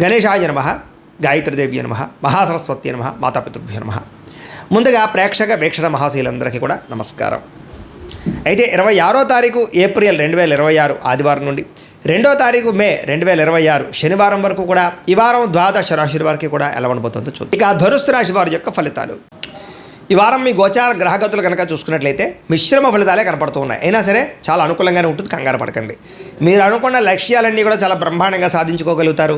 గణేశాయ నమః, గాయత్రీదేవి నమః, మహాసరస్వతి నమః, మాతాపితృభ్యో నమః. ముందుగా ప్రేక్షక వీక్షణ మహాశీలందరికీ కూడా నమస్కారం. అయితే 26వ తారీఖు ఏప్రిల్ 2026 ఆదివారం నుండి 2వ తారీఖు మే 2026 శనివారం వరకు కూడా ఈ వారం ద్వాదశ రాశుల వారికి కూడా ఎలా ఉండబోతుందో చూద్దాం. ఇక ధనుస్సు రాశి వారి యొక్క ఫలితాలు. ఈ వారం మీ గోచార గ్రహగతులు కనుక చూసుకున్నట్లయితే మిశ్రమ ఫలితాలే కనపడుతూ ఉన్నాయి. అయినా సరే చాలా అనుకూలంగానే ఉంటుంది, కంగారు పడకండి. మీరు అనుకున్న లక్ష్యాలన్నీ కూడా చాలా బ్రహ్మాండంగా సాధించుకోగలుగుతారు.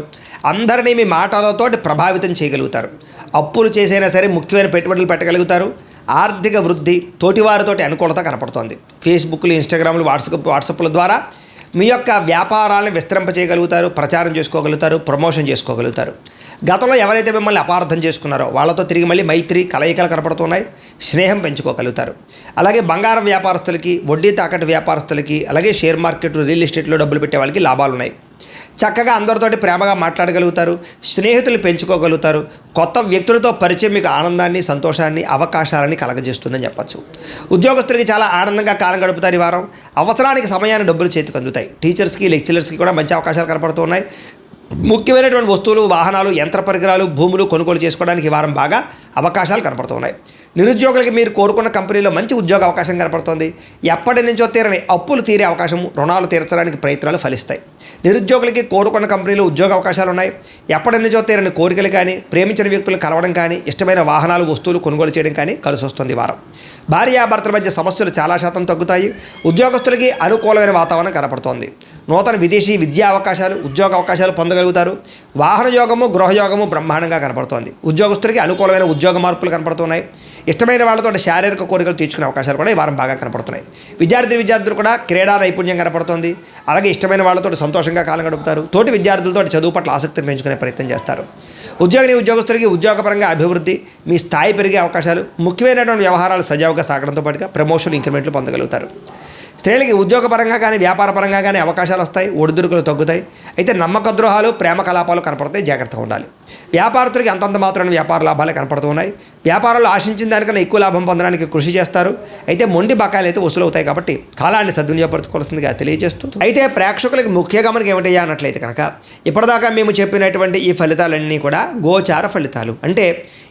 అందరినీ మీ మాటలతోటి ప్రభావితం చేయగలుగుతారు. అప్పులు చేసైనా సరే ముఖ్యమైన పెట్టుబడులు పెట్టగలుగుతారు. ఆర్థిక వృద్ధి, తోటివారితోటి అనుకూలత కనపడుతోంది. ఫేస్బుక్లు, ఇన్స్టాగ్రామ్లు, వాట్సాప్ల ద్వారా మీ యొక్క వ్యాపారాలను విస్తరింపచేయగలుగుతారు, ప్రచారం చేసుకోగలుగుతారు, ప్రమోషన్ చేసుకోగలుగుతారు. గతంలో ఎవరైతే మిమ్మల్ని అపార్థం చేసుకున్నారో వాళ్ళతో తిరిగి మళ్ళీ మైత్రి కలయికలు కనపడుతున్నాయి. స్నేహం పెంచుకోగలుగుతారు. అలాగే బంగారం వ్యాపారస్తులకి, వడ్డీ తాకట్టు వ్యాపారస్తులకి, అలాగే షేర్ మార్కెట్, రియల్ ఎస్టేట్లో డబ్బులు పెట్టే వాళ్ళకి లాభాలు ఉన్నాయి. చక్కగా అందరితోటి ప్రేమగా మాట్లాడగలుగుతారు. స్నేహితులు పెంచుకోగలుగుతారు. కొత్త వ్యక్తులతో పరిచయం మీకు ఆనందాన్ని, సంతోషాన్ని, అవకాశాలని కలగజేస్తుందని చెప్పచ్చు. ఉద్యోగస్తులకి చాలా ఆనందంగా కాలం గడుపుతారు. ఈ వారం అవసరానికి సమయాన్ని డబ్బులు చేతికి అందుతాయి. టీచర్స్కి, లెక్చరర్స్కి కూడా మంచి అవకాశాలు కనపడుతున్నాయి. ముఖ్యమైనటువంటి వస్తువులు, వాహనాలు, యంత్ర పరికరాలు, భూములు కొనుగోలు చేసుకోవడానికి ఈ వారం బాగా అవకాశాలు కనపడుతున్నాయి. నిరుద్యోగులకి మీరు కోరుకున్న కంపెనీలో మంచి ఉద్యోగ అవకాశం కనపడుతుంది. ఎప్పటి నుంచో తీరని అప్పులు తీరే అవకాశం, రుణాలు తీర్చడానికి ప్రయత్నాలు ఫలిస్తాయి. నిరుద్యోగులకి కోరుకున్న కంపెనీలో ఉద్యోగ అవకాశాలు ఉన్నాయి. ఎప్పటి నుంచో తీరని కోరికలు కానీ, ప్రేమించిన వ్యక్తులు కలవడం కానీ, ఇష్టమైన వాహనాలు, వస్తువులు కొనుగోలు చేయడం కానీ కలిసి వస్తుంది. వారం భార్యాభర్తల మధ్య సమస్యలు చాలా శాతం తగ్గుతాయి. ఉద్యోగస్తులకి అనుకూలమైన వాతావరణం కనపడుతోంది. నూతన విదేశీ విద్యా అవకాశాలు, ఉద్యోగ అవకాశాలు పొందగలుగుతారు. వాహన యోగము, గృహయోగము బ్రహ్మాండంగా కనపడుతోంది. ఉద్యోగస్తులకి అనుకూలమైన ఉద్యోగ మార్పులు కనపడుతున్నాయి. ఇష్టమైన వాళ్ళతో శారీరక కోరికలు తీర్చుకునే అవకాశాలు కూడా ఈ వారం బాగా కనపడుతున్నాయి. విద్యార్థులు కూడా క్రీడా నైపుణ్యం కనపడుతుంది. అలాగే ఇష్టమైన వాళ్ళతో సంతోషంగా కాలం గడుపుతారు. తోటి విద్యార్థులతో చదువు పట్ల ఆసక్తిని పెంచుకునే ప్రయత్నం చేస్తారు. ఉద్యోగస్తులకి ఉద్యోగపరంగా అభివృద్ధి, మీ స్థాయి పెరిగే అవకాశాలు, ముఖ్యమైనటువంటి వ్యవహారాలు సజావుగా సాగడంతో పాటుగా ప్రమోషన్, ఇంక్రిమెంట్లు పొందగలుగుతారు. స్త్రీలకి ఉద్యోగపరంగా కానీ, వ్యాపారపరంగా కానీ అవకాశాలు వస్తాయి. ఒడిదుడుకులు తగ్గుతాయి. అయితే నమ్మక ద్రోహాలు, ప్రేమ కలాపాలు కనపడతాయి. జాగ్రత్తగా ఉండాలి. వ్యాపారస్తులకి అంతంత మాత్రమే వ్యాపార లాభాలే కనపడుతూ ఉన్నాయి. వ్యాపారాలు ఆశించిన దానికన్నా ఎక్కువ లాభం పొందడానికి కృషి చేస్తారు. అయితే మొండి బకాయిలు అయితే వసూలు అవుతాయి. కాబట్టి కాలాన్ని సద్వినియోగపరచుకోవాల్సిందిగా తెలియజేస్తూ, అయితే ప్రేక్షకులకి ముఖ్య గమనిక ఏమిటయ్యా అన్నట్లయితే కనుక ఇప్పటిదాకా మేము చెప్పినటువంటి ఈ ఫలితాలన్నీ కూడా గోచార ఫలితాలు. అంటే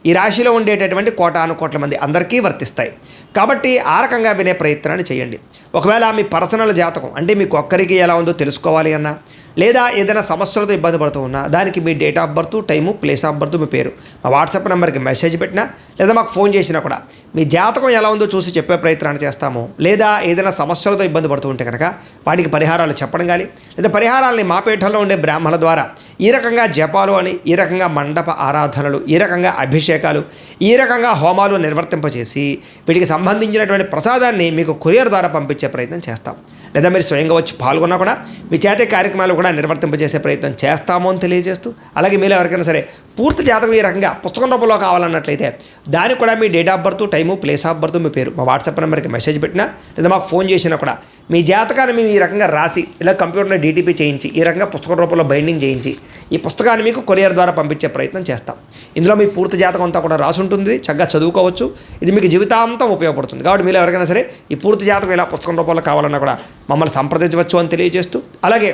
ఈ రాశిలో ఉండేటటువంటి కోటాను కోట్ల మంది అందరికీ వర్తిస్తాయి. కాబట్టి ఆ రకంగా వినే ప్రయత్నాన్ని చేయండి. ఒకవేళ మీ పర్సనల్ జాతకం అంటే మీకు ఒక్కరికి ఎలా ఉందో తెలుసుకోవాలి అన్నా, లేదా ఏదైనా సమస్యలతో ఇబ్బంది పడుతూ ఉన్నా, దానికి మీ date of birth, time, place of birth, మీ పేరు మా వాట్సాప్ నెంబర్కి మెసేజ్ పెట్టినా, లేదా మాకు ఫోన్ చేసినా కూడా మీ జాతకం ఎలా ఉందో చూసి చెప్పే ప్రయత్నాన్ని చేస్తాము. లేదా ఏదైనా సమస్యలతో ఇబ్బంది పడుతూ ఉంటే కనుక వాటికి పరిహారాలు చెప్పడం కానీ, లేదా పరిహారాలని మా పీఠంలో ఉండే బ్రాహ్మణుల ద్వారా ఈ రకంగా జపాలు అని, ఈ రకంగా మండప ఆరాధనలు, ఈ రకంగా అభిషేకాలు, ఈ రకంగా హోమాలు నిర్వర్తింపచేసి వీటికి సంబంధించినటువంటి ప్రసాదాన్ని మీకు కొరియర్ ద్వారా పంపించే ప్రయత్నం చేస్తాం. లేదా మీరు స్వయంగా వచ్చి పాల్గొన్నా కూడా మీ చేతి కార్యక్రమాలు కూడా నిర్వర్తింపజేసే ప్రయత్నం చేస్తాము అని తెలియజేస్తూ, అలాగే మీరు ఎవరికైనా సరే పూర్తి జాతకం ఈ రకంగా పుస్తకం రూపంలో కావాలన్నట్లయితే దానికి కూడా మీ date of birth, time, place of birth, మీ పేరు మా వాట్సాప్ నెంబర్కి మెసేజ్ పెట్టినా, లేదా మాకు ఫోన్ చేసినా కూడా మీ జాతకాన్ని మేము ఈ రకంగా రాసి, ఇలా కంప్యూటర్లో డీటీపీ చేయించి, ఈ రకంగా పుస్తకం రూపంలో బైండింగ్ చేయించి ఈ పుస్తకాన్ని మీకు కొరియర్ ద్వారా పంపించే ప్రయత్నం చేస్తాం. ఇందులో మీ పూర్తి జాతకం అంతా కూడా రాసి ఉంటుంది. చక్కగా చదువుకోవచ్చు. ఇది మీకు జీవితాంతం ఉపయోగపడుతుంది. కాబట్టి మీరు ఎవరికైనా సరే ఈ పూర్తి జాతకం ఇలా పుస్తకం రూపంలో కావాలన్నా కూడా మమ్మల్ని సంప్రదించవచ్చు అని తెలియజేస్తూ, అలాగే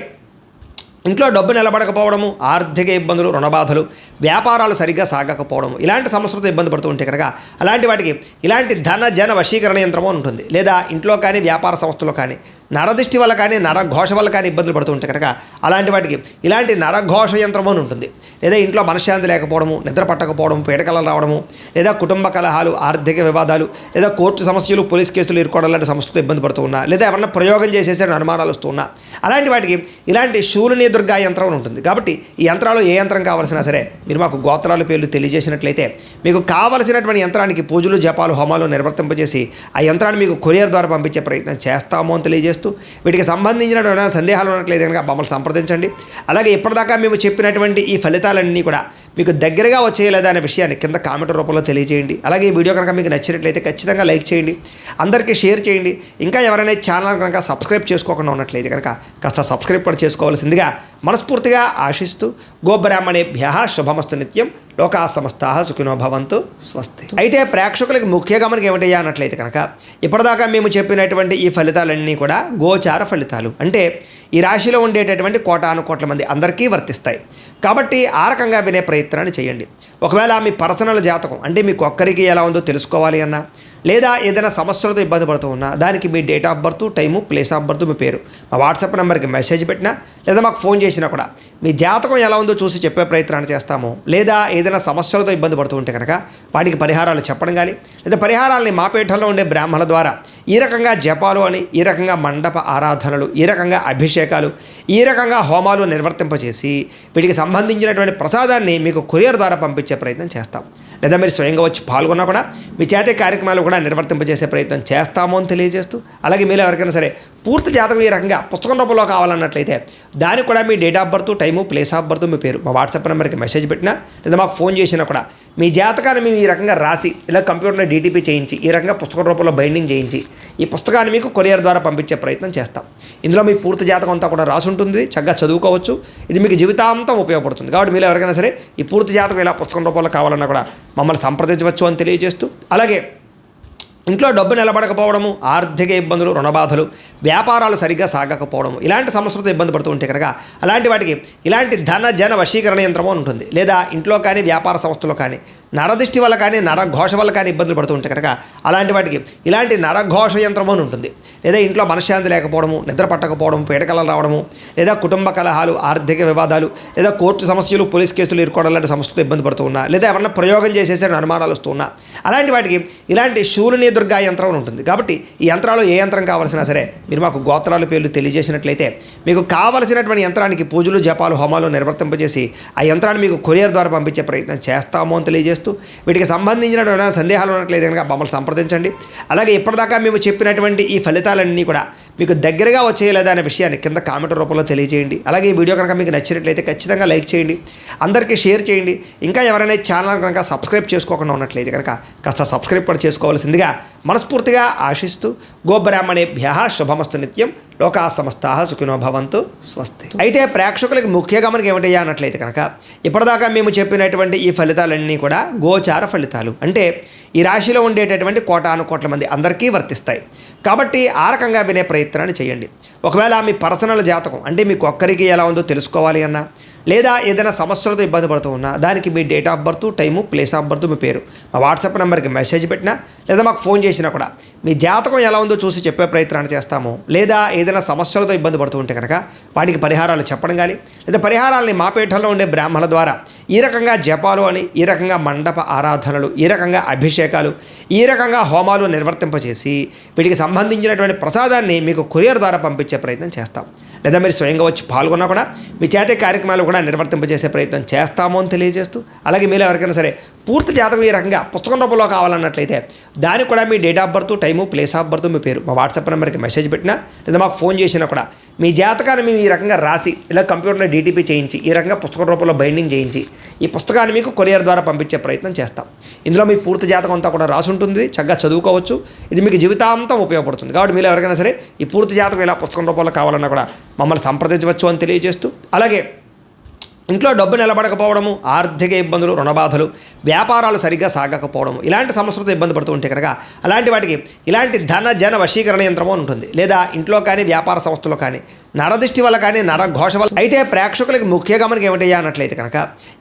ఇంట్లో డబ్బు నిలబడకపోవడము, ఆర్థిక ఇబ్బందులు, రుణబాధలు, వ్యాపారాలు సరిగ్గా సాగకపోవడము, ఇలాంటి సమస్యలతో ఇబ్బంది పడుతూ ఉంటే కనుక అలాంటి వాటికి ఇలాంటి ధన జన వశీకరణ యంత్రము ఉంటుంది. లేదా ఇంట్లో కానీ, వ్యాపార సంస్థలో కానీ నరదిష్టి వల్ల కానీ, నరఘోష వల్ల కానీ ఇబ్బందులు పడుతూ ఉంటే కనుక అలాంటి వాటికి ఇలాంటి నరఘోష యంత్రము అని ఉంటుంది. లేదా ఇంట్లో మనశ్శాంతి లేకపోవడము, నిద్ర పట్టకపోవడము, పీడకలలు రావడము, లేదా కుటుంబ కలహాలు, ఆర్థిక వివాదాలు, లేదా కోర్టు సమస్యలు, పోలీస్ కేసులు ఇరుకోవడం లాంటి సమస్యలతో ఇబ్బంది పడుతూ ఉన్నా, లేదా ఎవరన్నా ప్రయోగం చేసేసే అనుమానాలు వస్తూ ఉన్నా, అలాంటి వాటికి ఇలాంటి శూలిని దుర్గా యంత్రం ఉంటుంది. కాబట్టి ఈ యంత్రాలు ఏ యంత్రం కావాల్సినా సరే మీరు మాకు గోత్రాల పేర్లు తెలియజేసినట్లయితే మీకు కావలసినటువంటి యంత్రానికి పూజలు, జపాలు, హోమాలు నిర్వర్తింపజేసి ఆ యంత్రాన్ని మీకు కొరియర్ ద్వారా పంపించే ప్రయత్నం చేస్తాము అని తెలియజేస్తూ, వీటికి సంబంధించిన సందేహాలు ఉన్నట్లయితే కనుక మమ్మల్ని సంప్రదించండి. అలాగే ఇప్పటిదాకా మేము చెప్పినటువంటి ఈ ఫలితాలన్నీ కూడా మీకు దగ్గరగా వచ్చేయలేదా అనే విషయాన్ని కింద కామెంట్ రూపంలో తెలియజేయండి. అలాగే ఈ వీడియో కనుక మీకు నచ్చినట్లయితే ఖచ్చితంగా లైక్ చేయండి, అందరికీ షేర్ చేయండి. ఇంకా ఎవరైనా ఛానల్ కనుక సబ్స్క్రైబ్ చేసుకోకుండా ఉన్నట్లయితే కనుక కాస్త సబ్స్క్రైబ్ కూడా చేసుకోవాల్సిందిగా మనస్ఫూర్తిగా ఆశిస్తూ, గోబ్రాహ్మణేభ్యః శుభమస్తు నిత్యం, లోకా సమస్తాః సుఖినో భవంతు, స్వస్తి. అయితే ప్రేక్షకులకు ముఖ్య గమనిక ఏమిటయ్యా అన్నట్లయితే కనుక ఇప్పటిదాకా మేము చెప్పినటువంటి ఈ ఫలితాలన్నీ కూడా గోచార ఫలితాలు. అంటే ఈ రాశిలో ఉండేటటువంటి కోటాను కోట్ల మంది అందరికీ వర్తిస్తాయి. కాబట్టి ఆ రకంగా వినే ప్రయత్నాన్ని చేయండి. ఒకవేళ మీ పర్సనల్ జాతకం అంటే మీకు ఒక్కరికి ఎలా ఉందో తెలుసుకోవాలి అన్నా, లేదా ఏదైనా సమస్యలతో ఇబ్బంది పడుతూ ఉన్నా, దానికి మీ date of birth, time, place of birth, మీ పేరు మా వాట్సాప్ నెంబర్కి మెసేజ్ పెట్టినా, లేదా మాకు ఫోన్ చేసినా కూడా మీ జాతకం ఎలా ఉందో చూసి చెప్పే ప్రయత్నాన్ని చేస్తాము. లేదా ఏదైనా సమస్యలతో ఇబ్బంది పడుతూ ఉంటే కనుక వాటికి పరిహారాలు చెప్పడం కానీ, లేదా పరిహారాలని మా పీఠంలో ఉండే బ్రాహ్మణుల ద్వారా ఈ రకంగా జపాలు అని, ఈ రకంగా మండప ఆరాధనలు, ఈ రకంగా అభిషేకాలు, ఈ రకంగా హోమాలు నిర్వర్తింపచేసి వీటికి సంబంధించినటువంటి ప్రసాదాన్ని మీకు కొరియర్ ద్వారా పంపించే ప్రయత్నం చేస్తాం. లేదా మీరు స్వయంగా వచ్చి పాల్గొన్నా కూడా మీ చేతే కార్యక్రమాలు కూడా నిర్వర్తింపజేసే ప్రయత్నం చేస్తాము అని తెలియజేస్తూ, అలాగే మీరు ఎవరికైనా సరే పూర్తి జాతకం ఈ రకంగా పుస్తకం రూపంలో కావాలన్నట్లయితే దానికి కూడా మీ date of birth, time, place of birth, మీ పేరు మా వాట్సాప్ నెంబర్కి మెసేజ్ పెట్టినా, లేదా మాకు ఫోన్ చేసినా కూడా మీ జాతకాన్ని మేము ఈ రకంగా రాసి ఇలా కంప్యూటర్లో డీటీపీ చేయించి ఈ రకంగా పుస్తకం రూపంలో బైండింగ్ చేయించి ఈ పుస్తకాన్ని మీకు కొరియర్ ద్వారా పంపించే ప్రయత్నం చేస్తాం. ఇందులో మీ పూర్తి జాతకం అంతా కూడా రాసి ఉంటుంది, చక్కగా చదువుకోవచ్చు. ఇది మీకు జీవితాంతం ఉపయోగపడుతుంది. కాబట్టి మీరు ఎవరికైనా సరే ఈ పూర్తి జాతకం ఇలా పుస్తకం రూపంలో కావాలన్నా కూడా మమ్మల్ని సంప్రదించవచ్చు అని తెలియజేస్తూ, అలాగే ఇంట్లో డబ్బు నిలబడకపోవడము, ఆర్థిక ఇబ్బందులు, రుణబాధలు, వ్యాపారాలు సరిగ్గా సాగకపోవడము, ఇలాంటి సమస్యలతో ఇబ్బంది పడుతూ ఉంటే కనుక అలాంటి వాటికి ఇలాంటి ధన జన వశీకరణ యంత్రము అని ఉంటుంది. లేదా ఇంట్లో కానీ వ్యాపార సంస్థలో కానీ నరదృష్టి వల్ల కానీ నరఘోష వల్ల కానీ ఇబ్బందులు పడుతూ ఉంటే కనుక అలాంటి వాటికి ఇలాంటి నరఘోష యంత్రము అని ఉంటుంది. లేదా ఇంట్లో మనశ్శాంతి లేకపోవడము, నిద్ర పట్టకపోవడం, పీడకలలు రావడము, లేదా కుటుంబ కలహాలు, ఆర్థిక వివాదాలు, లేదా కోర్టు సమస్యలు, పోలీస్ కేసులు ఇరుకోవడం లాంటి సమస్యలతో ఇబ్బంది పడుతూ ఉన్నా, లేదా ఎవరన్నా ప్రయోగం చేసేసే అనుమానాలు వస్తూ ఉన్నా, అలాంటి వాటికి ఇలాంటి శూలిని దుర్గా యంత్రం ఉంటుంది. కాబట్టి ఈ యంత్రాలు ఏ యంత్రం కావాల్సినా సరే మీరు మాకు గోత్రాల పేర్లు తెలియజేసినట్లయితే మీకు కావలసినటువంటి యంత్రానికి పూజలు, జపాలు, హోమాలు నిర్వర్తింపజేసి ఆ యంత్రాన్ని మీకు కొరియర్ ద్వారా పంపించే ప్రయత్నం చేస్తాము అని తెలియజేస్తూ, వీటికి సంబంధించిన సందేహాలు ఉన్నట్లయితే కనుక మమ్మల్ని సంప్రదించండి. అలాగే ఇప్పటిదాకా మేము చెప్పినటువంటి ఈ ఫలితాలన్నీ కూడా మీకు దగ్గరగా వచ్చేయలేదా అనే విషయాన్ని కింద కామెంట్ రూపంలో తెలియజేయండి. అలాగే ఈ వీడియో కనుక మీకు నచ్చినట్లయితే ఖచ్చితంగా లైక్ చేయండి, అందరికీ షేర్ చేయండి. ఇంకా ఎవరైనా ఛానల్ కనుక సబ్స్క్రైబ్ చేసుకోకుండా ఉన్నట్లయితే కనుక కాస్త సబ్స్క్రైబ్ కూడా చేసుకోవాల్సిందిగా మనస్ఫూర్తిగా ఆశిస్తూ, గోబ్రాహ్మణేభ్యః శుభమస్తు నిత్యం, లోకా సమస్తాః సుఖినో భవంతు, స్వస్తి. అయితే ప్రేక్షకులకి ముఖ్య గమనిక ఏమిటయ్యా అన్నట్లయితే కనుక ఇప్పటిదాకా మేము చెప్పినటువంటి ఈ ఫలితాలన్నీ కూడా గోచార ఫలితాలు, అంటే ఈ రాశిలో ఉండేటటువంటి కోటాను కోట్ల మంది అందరికీ వర్తిస్తాయి. కాబట్టి ఆ రకంగా వినే ప్రయత్నాన్ని చేయండి. ఒకవేళ మీ పర్సనల్ జాతకం అంటే మీకు ఒక్కరికి ఎలా ఉందో తెలుసుకోవాలి అన్నా, లేదా ఏదైనా సమస్యలతో ఇబ్బంది పడుతూ ఉన్నా, దానికి మీ date of birth, time, place of birth, మీ పేరు మా వాట్సాప్ నెంబర్కి మెసేజ్ పెట్టినా, లేదా మాకు ఫోన్ చేసినా కూడా మీ జాతకం ఎలా ఉందో చూసి చెప్పే ప్రయత్నాన్ని చేస్తాము. లేదా ఏదైనా సమస్యలతో ఇబ్బంది పడుతూ ఉంటే కనుక వాటికి పరిహారాలు చెప్పడం కానీ, లేదా పరిహారాలని మా పీఠంలో ఉండే బ్రాహ్మణుల ద్వారా ఈ రకంగా జపాలు అని, ఈ రకంగా మండప ఆరాధనలు, ఈ రకంగా అభిషేకాలు, ఈ రకంగా హోమాలు నిర్వర్తింపచేసి వీటికి సంబంధించినటువంటి ప్రసాదాన్ని మీకు కొరియర్ ద్వారా పంపించే ప్రయత్నం చేస్తాం. లేదా మీరు స్వయంగా వచ్చి పాల్గొన్నా కూడా మీ చేతే కార్యక్రమాలు కూడా నిర్వర్తింపజేసే ప్రయత్నం చేస్తాము అని తెలియజేస్తూ, అలాగే మీరు ఎవరికైనా సరే పూర్తి జాతకం ఈ రకంగా పుస్తకం రూపంలో కావాలన్నట్లయితే దానికి కూడా మీ date of birth, time, place of birth, మీ పేరు మా వాట్సాప్ నెంబర్కి మెసేజ్ పెట్టినా, లేదా మాకు ఫోన్ చేసినా కూడా మీ జాతకాన్ని మేము ఈ రకంగా రాసి ఇలా కంప్యూటర్లో డీటీపీ చేయించి ఈ రకంగా పుస్తకం రూపంలో బైండింగ్ చేయించి ఈ పుస్తకాన్ని మీకు కొరియర్ ద్వారా పంపించే ప్రయత్నం చేస్తాం. ఇందులో మీ పూర్తి జాతకం అంతా కూడా రాసి ఉంటుంది, చక్కగా చదువుకోవచ్చు. ఇది మీకు జీవితాంతం ఉపయోగపడుతుంది. కాబట్టి మీరు ఎవరికైనా సరే ఈ పూర్తి జాతకం ఇలా పుస్తకం రూపంలో కావాలన్నా కూడా మమ్మల్ని సంప్రదించవచ్చు అని తెలియజేస్తూ, అలాగే ఇంట్లో డబ్బు నిలబడకపోవడము, ఆర్థిక ఇబ్బందులు, రుణబాధలు, వ్యాపారాలు సరిగ్గా సాగకపోవడము, ఇలాంటి సమస్యలతో ఇబ్బంది పడుతూ ఉంటే కనుక అలాంటి వాటికి ఇలాంటి ధన జన వశీకరణ యంత్రము అని ఉంటుంది. లేదా ఇంట్లో కానీ వ్యాపార సంస్థలో కానీ నరదృష్టి వల్ల కానీ నరఘోష వల్ల. అయితే ప్రేక్షకులకి ముఖ్య గమనిక ఏమిటయ్యా అన్నట్లయితే కనుక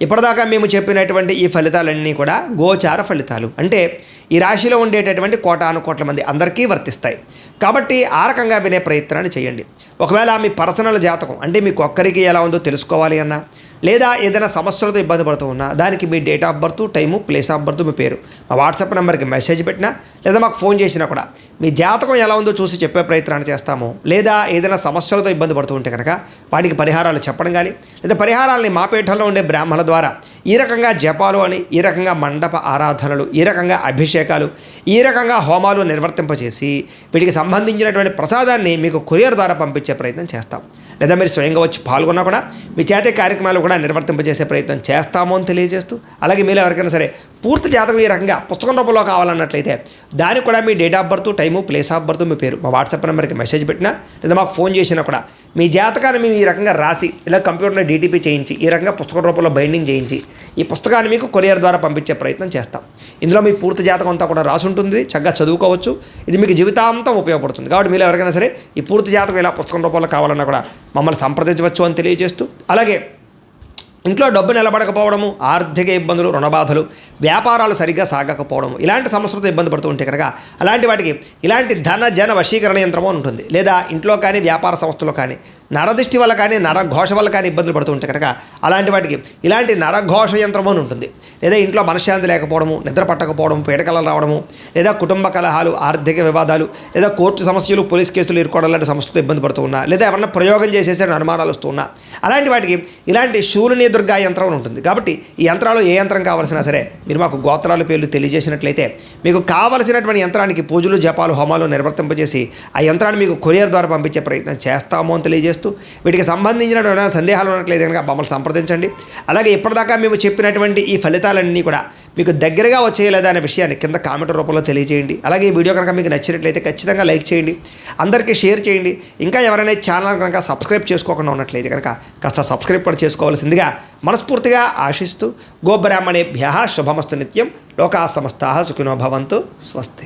ఇప్పటిదాకా మేము చెప్పినటువంటి ఈ ఫలితాలన్నీ కూడా గోచార ఫలితాలు, అంటే ఈ రాశిలో ఉండేటటువంటి కోటాను కోట్ల మంది అందరికీ వర్తిస్తాయి. కాబట్టి ఆ రకంగా వినే ప్రయత్నాన్ని చేయండి. ఒకవేళ మీ పర్సనల్ జాతకం అంటే మీకు ఒక్కరికి ఎలా ఉందో తెలుసుకోవాలి అన్నా, లేదా ఏదైనా సమస్యలతో ఇబ్బంది పడుతూ ఉన్నా, దానికి మీ date of birth, time, place of birth, మీ పేరు మా వాట్సాప్ నెంబర్కి మెసేజ్ పెట్టినా, లేదా మాకు ఫోన్ చేసినా కూడా మీ జాతకం ఎలా ఉందో చూసి చెప్పే ప్రయత్నాన్ని చేస్తాము. లేదా ఏదైనా సమస్యలతో ఇబ్బంది పడుతూ ఉంటే కనుక వాటికి పరిహారాలు చెప్పడం కానీ, లేదా పరిహారాలని మా పీఠంలో ఉండే బ్రాహ్మణుల ద్వారా ఈ రకంగా జపాలు అని, ఈ రకంగా మండప ఆరాధనలు, ఈ రకంగా అభిషేకాలు, ఈ రకంగా హోమాలు నిర్వర్తింపచేసి వీటికి సంబంధించినటువంటి ప్రసాదాన్ని మీకు కొరియర్ ద్వారా పంపించే ప్రయత్నం చేస్తాం. లేదా మీరు స్వయంగా వచ్చి పాల్గొన్నా కూడా మీ చేతే కార్యక్రమాలు కూడా నిర్వర్తింపజేసే ప్రయత్నం చేస్తాము అని తెలియజేస్తూ, అలాగే మీరు ఎవరికైనా సరే పూర్తి జాతకం ఈ రకంగా పుస్తకం రూపంలో కావాలన్నట్లయితే దానికి కూడా మీ date of birth, time, place of birth, మీ పేరు మా వాట్సాప్ నెంబర్కి మెసేజ్ పెట్టినా లేదా మాకు ఫోన్ చేసినా కూడా మీ జాతకాన్ని మేము ఈ రకంగా రాసి ఇలా కంప్యూటర్లో డీటీపీ చేయించి ఈ రకంగా పుస్తకం రూపంలో బైండింగ్ చేయించి ఈ పుస్తకాన్ని మీకు కొరియర్ ద్వారా పంపించే ప్రయత్నం చేస్తాం. ఇందులో మీ పూర్తి జాతకం అంతా కూడా రాసి ఉంటుంది, చక్కగా చదువుకోవచ్చు. ఇది మీకు జీవితాంతం ఉపయోగపడుతుంది. కాబట్టి మీరు ఎవరికైనా సరే ఈ పూర్తి జాతకం ఇలా పుస్తకం రూపంలో కావాలన్నా కూడా మమ్మల్ని సంప్రదించవచ్చు అని తెలియజేస్తూ, అలాగే ఇంట్లో డబ్బు నిలబడకపోవడము, ఆర్థిక ఇబ్బందులు, రుణబాధలు, వ్యాపారాలు సరిగ్గా సాగకపోవడం, ఇలాంటి సమస్యలతో ఇబ్బంది పడుతూ ఉంటే కనుక అలాంటి వాటికి ఇలాంటి ధన జన వశీకరణ యంత్రము ఉంటుంది. లేదా ఇంట్లో కానీ వ్యాపార సంస్థలో కానీ నరదిష్టి వల్ల కానీ నరఘోష వల్ల కానీ ఇబ్బందులు పడుతూ ఉంటే కనుక అలాంటి వాటికి ఇలాంటి నరఘోష యంత్రము అని ఉంటుంది. లేదా ఇంట్లో మనశ్శాంతి లేకపోవడము, నిద్ర పట్టకపోవడం, పీడకలలు రావడము, లేదా కుటుంబ కలహాలు, ఆర్థిక వివాదాలు, లేదా కోర్టు సమస్యలు, పోలీస్ కేసులు ఇరుకోవడం లాంటి సమస్యలతో ఇబ్బంది పడుతూ ఉన్నా, లేదా ఎవరన్నా ప్రయోగం చేసేసే అనుమానాలు వస్తూ ఉన్నా అలాంటి వాటికి ఇలాంటి శూలిని దుర్గా యంత్రం ఉంటుంది. కాబట్టి ఈ యంత్రాలు ఏ యంత్రం కావాల్సినా సరే మీరు మాకు గోత్రాల పేర్లు తెలియజేసినట్లయితే మీకు కావలసినటువంటి యంత్రానికి పూజలు, జపాలు, హోమాలు నిర్వర్తింపజేసి ఆ యంత్రాన్ని మీకు కొరియర్ ద్వారా పంపించే ప్రయత్నం చేస్తాము అని తెలియజేస్తూ, వీటికి సంబంధించిన సందేహాలు ఉన్నట్లయితే కనుక మమ్మల్ని సంప్రదించండి. అలాగే ఇప్పటిదాకా మేము చెప్పినటువంటి ఈ ఫలితాలన్నీ కూడా మీకు దగ్గరగా వచ్చేయలేదా అనే విషయాన్ని కింద కామెంట్ రూపంలో తెలియజేయండి. అలాగే ఈ వీడియో కనుక మీకు నచ్చినట్లయితే ఖచ్చితంగా లైక్ చేయండి, అందరికీ షేర్ చేయండి. ఇంకా ఎవరైనా ఛానల్ కనుక సబ్స్క్రైబ్ చేసుకోకుండా ఉన్నట్లయితే కనుక కాస్త సబ్స్క్రైబ్ కూడా చేసుకోవాల్సిందిగా మనస్ఫూర్తిగా ఆశిస్తూ, గోబ్రాహ్మణేభ్యః శుభమస్తు నిత్యం, లోకాः సమస్తాः సుఖినో భవంతు, స్వస్తి.